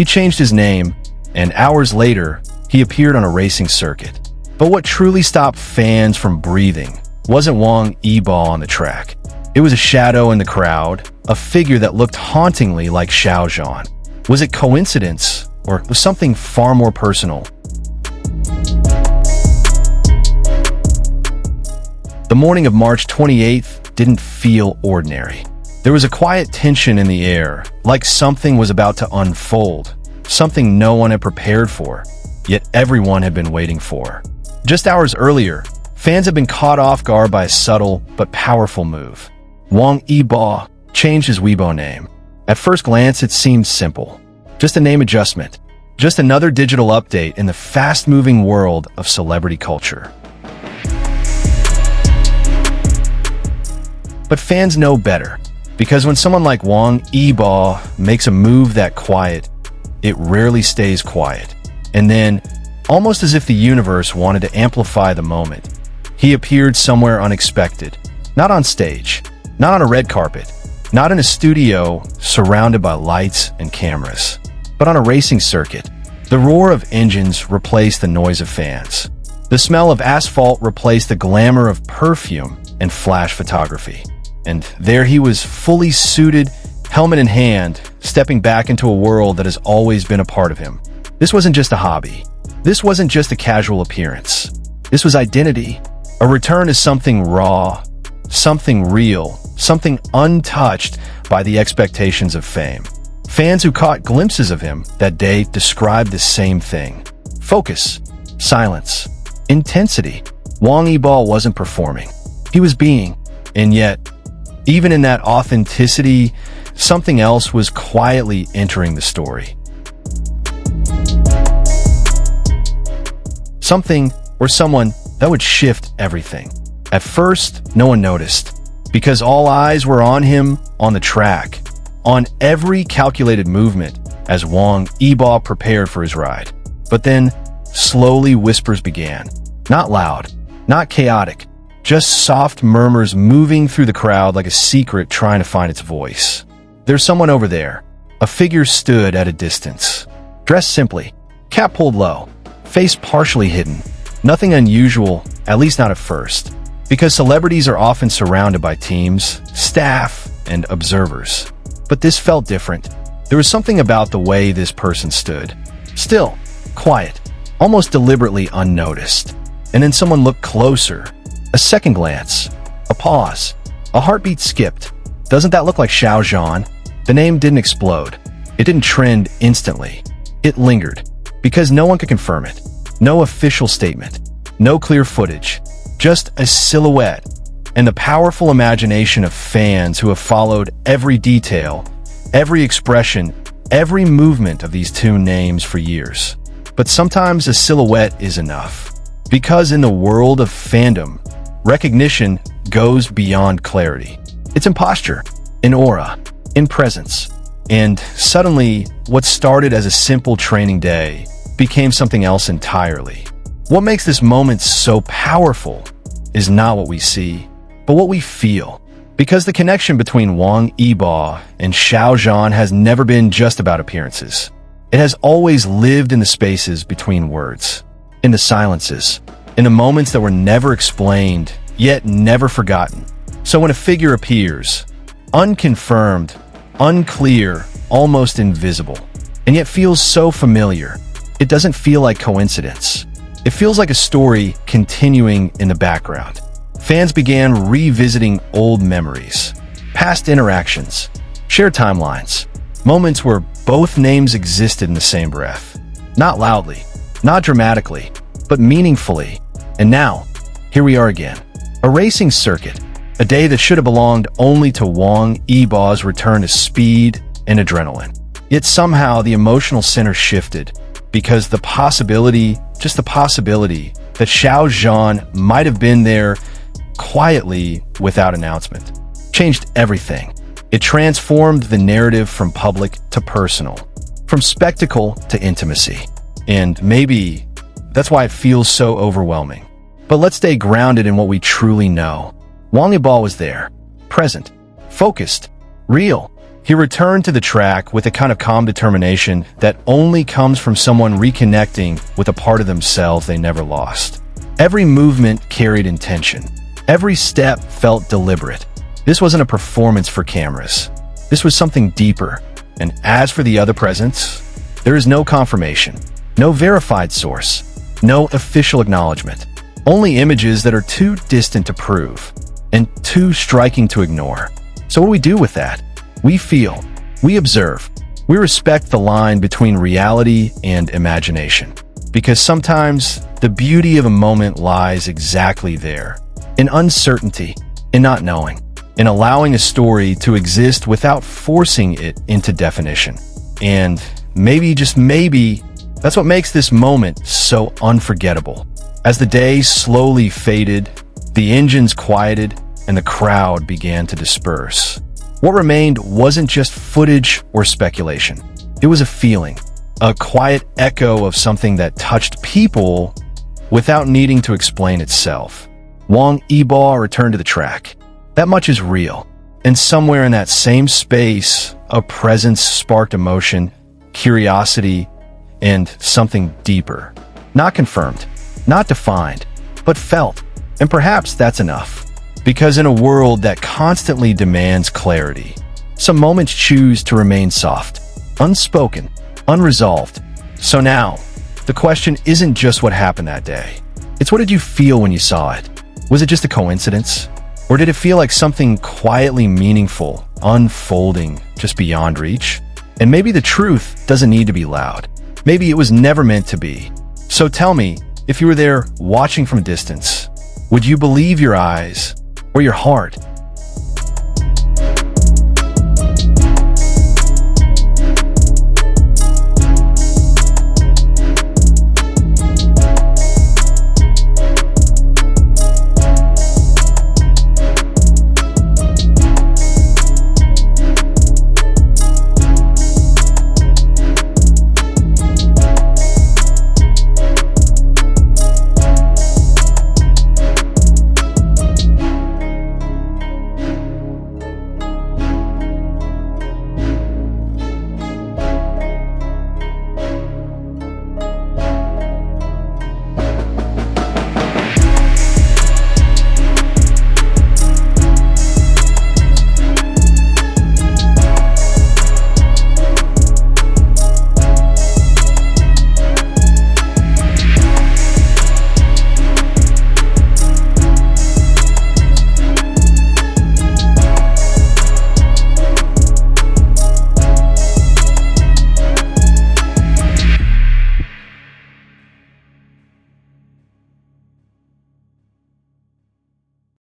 He changed his name, and hours later, he appeared on a racing circuit. But what truly stopped fans from breathing wasn't Wang Yibo on the track. It was a shadow in the crowd, a figure that looked hauntingly like Xiao Zhan. Was it coincidence, or was something far more personal? The morning of March 28th didn't feel ordinary. There was a quiet tension in the air, like something was about to unfold, something no one had prepared for, yet everyone had been waiting for. Just hours earlier, fans had been caught off guard by a subtle but powerful move. Wang Yibo changed his Weibo name. At first glance, it seemed simple. Just a name adjustment. Just another digital update in the fast-moving world of celebrity culture. But fans know better, because when someone like Wang Yibo makes a move that quiet, it rarely stays quiet. And then, almost as if the universe wanted to amplify the moment, he appeared somewhere unexpected. Not on stage, not on a red carpet, not in a studio surrounded by lights and cameras, but on a racing circuit. The roar of engines replaced the noise of fans. The smell of asphalt replaced the glamour of perfume and flash photography. And there he was, fully suited, helmet in hand, stepping back into a world that has always been a part of him. This wasn't just a hobby. This wasn't just a casual appearance. This was identity. A return to something raw, something real, something untouched by the expectations of fame. Fans who caught glimpses of him that day described the same thing. Focus, silence, intensity. Wang Yibo wasn't performing. He was being. And yet, even in that authenticity, something else was quietly entering the story. Something or someone that would shift everything. At first, no one noticed, because all eyes were on him, on the track, on every calculated movement as Wang Yibo prepared for his ride. But then, slowly whispers began. Not loud, not chaotic, just soft murmurs moving through the crowd like a secret trying to find its voice. There's someone over there. A figure stood at a distance. Dressed simply, cap pulled low, face partially hidden. Nothing unusual, at least not at first, because celebrities are often surrounded by teams, staff, and observers. But this felt different. There was something about the way this person stood. Still, quiet, almost deliberately unnoticed. And then someone looked closer. A second glance, a pause, a heartbeat skipped. Doesn't that look like Xiao Zhan? The name didn't explode. It didn't trend instantly. It lingered, because no one could confirm it. No official statement, no clear footage, just a silhouette and the powerful imagination of fans who have followed every detail, every expression, every movement of these two names for years. But sometimes a silhouette is enough, because in the world of fandom, recognition goes beyond clarity. It's in posture, in aura, in presence. And suddenly, what started as a simple training day became something else entirely. What makes this moment so powerful is not what we see, but what we feel. Because the connection between Wang Yibo and Xiao Zhan has never been just about appearances. It has always lived in the spaces between words, in the silences, in the moments that were never explained, yet never forgotten. So when a figure appears, unconfirmed, unclear, almost invisible, and yet feels so familiar, it doesn't feel like coincidence. It feels like a story continuing in the background. Fans began revisiting old memories, past interactions, shared timelines, moments where both names existed in the same breath. Not loudly, not dramatically, but meaningfully. And now, here we are again. A racing circuit, a day that should have belonged only to Wang Yibo's return to speed and adrenaline. Yet somehow the emotional center shifted, because the possibility, just the possibility, that Xiao Zhan might have been there quietly without announcement, changed everything. It transformed the narrative from public to personal, from spectacle to intimacy. And maybe that's why it feels so overwhelming. But let's stay grounded in what we truly know. Wang Yibo was there, present, focused, real. He returned to the track with a kind of calm determination that only comes from someone reconnecting with a part of themselves they never lost. Every movement carried intention. Every step felt deliberate. This wasn't a performance for cameras. This was something deeper. And as for the other presents, there is no confirmation, no verified source, no official acknowledgement. Only images that are too distant to prove and too striking to ignore. So what do we do with that? We feel, we observe, we respect the line between reality and imagination. Because sometimes the beauty of a moment lies exactly there, in uncertainty, in not knowing, in allowing a story to exist without forcing it into definition. And maybe, just maybe, that's what makes this moment so unforgettable. As the day slowly faded, the engines quieted, and the crowd began to disperse. What remained wasn't just footage or speculation. It was a feeling, a quiet echo of something that touched people without needing to explain itself. Wang Yibo returned to the track. That much is real. And somewhere in that same space, a presence sparked emotion, curiosity, and something deeper. Not confirmed, not defined, but felt. And perhaps that's enough. Because in a world that constantly demands clarity, some moments choose to remain soft, unspoken, unresolved. So now, the question isn't just what happened that day. It's what did you feel when you saw it? Was it just a coincidence? Or did it feel like something quietly meaningful, unfolding just beyond reach? And maybe the truth doesn't need to be loud. Maybe it was never meant to be. So tell me, if you were there watching from a distance, would you believe your eyes or your heart?